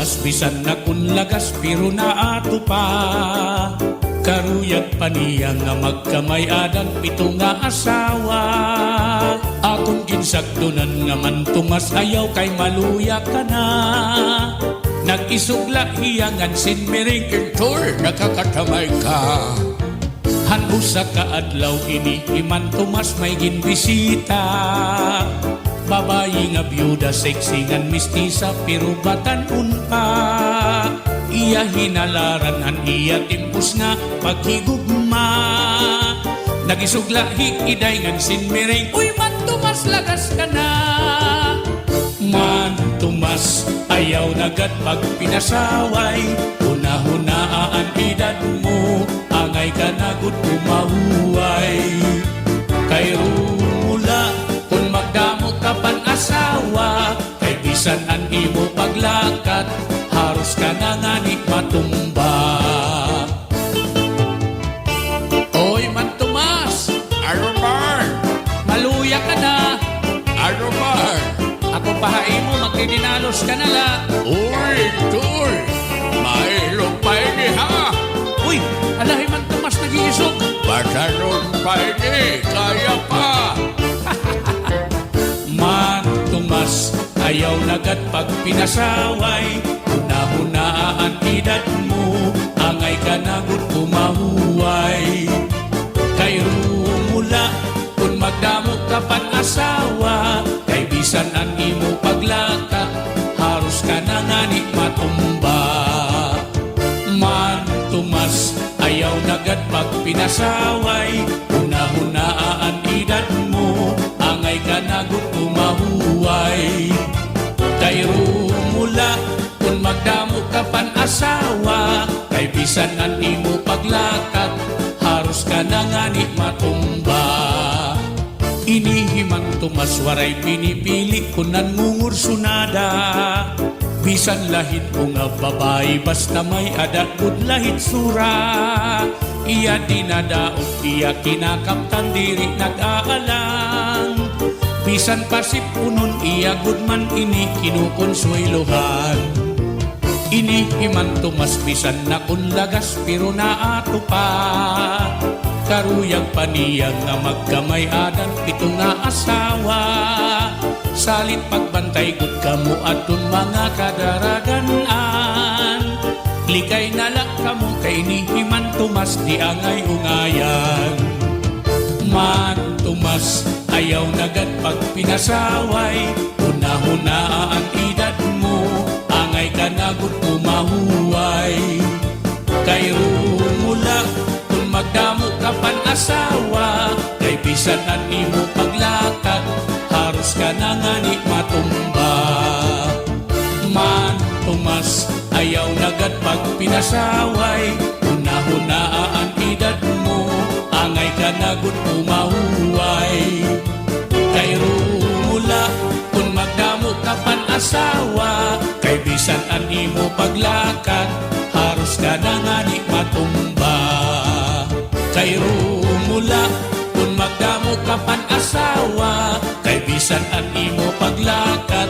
tumas bisan na kunlagas pero naato pa. Karuyag pa niya nga magkamay adan pito nga asawa. Akong ginsagdonan nga man tumas ayaw kay maluya ka na. Nag-isugla hiyangan sinmiring intor nakakatamay ka. Hanbo sa kaadlaw ini iman tumas may ginbisita. Babayi nga byuda sexy ngan mistisa pero batan-un pa. Iya hinalaran han iya timpus nga paghigugma. Nagisugla hikiday ngan sinmiring uy man tumas lagas ka na. Man tumas ayaw nagad pag pinasaway. Hunahunaan edad mo angay ka nagud kumahuway. Kay rumula kung magdamo ka pan asawa. Kay bisan an imo paglakat haros ka na nga ni matumba. Oy man tumas, Aromar! maluya ka na. Aromar! Ako pahain mo, magdidinalos ka na la. Uy, Toy! Mailong pa ini ha! Uy, alahi man tumas nag-iisok. Batalon pa ini, kaya pa! Man tumas, ayaw nagad pag pinasaway. Hunahunaan edad mo, angay ka nagud kumahuway. Kay rumula, kung magdamo ka pan asawa. Kay bisan ang imo paglaka, haros ka na nga ni matumba. Man tumas, ayaw nagad pag pinasaway. Hunahunaan edad mo, angay ka nagud kumahuway. Kay rumula, kung magdamo ka pan asawa. Kay bisan ang imo paglakat, haros ka na nga ni matumba. Inihimang tumas waray pinipili kunan ngungursunada. Bisan lahit ko nga babae basta may adat kud lahit sura. Iya dinadaot iya kinakaptan diri nag-aalang. Bisan pasip punon iya gudman ini kinukonsuelohan. Inihimang tumas bisan na kunlagas pero naato pa. Karuyag pa niya nga magkamay adan pito nga asawa. Salit pagbantay gud kamo atun mga kadaraganan. Likay nala kamo kay nihiman tumas di angay ungayan. Man tumas ayaw nagad pag pinasaway. Hunahunaan edad mo angay ka nagud kumahuway. Kay rumula kung magdamo ka pan asawa. Kay bisan ang imo paglakat, haros ka na nga ni matumba. Man tumas, ayaw nagad pag pinasaway. Hunahunaan edad mo, angay ka nagud kumahuway. Kay rumula, kung magdamo ka pan asawa. Kay bisan ang imo paglakat, haros ka na nga ni matumba. Kay rumula, kung magdamo ka pan asawa. Kay bisan ang imo paglakat,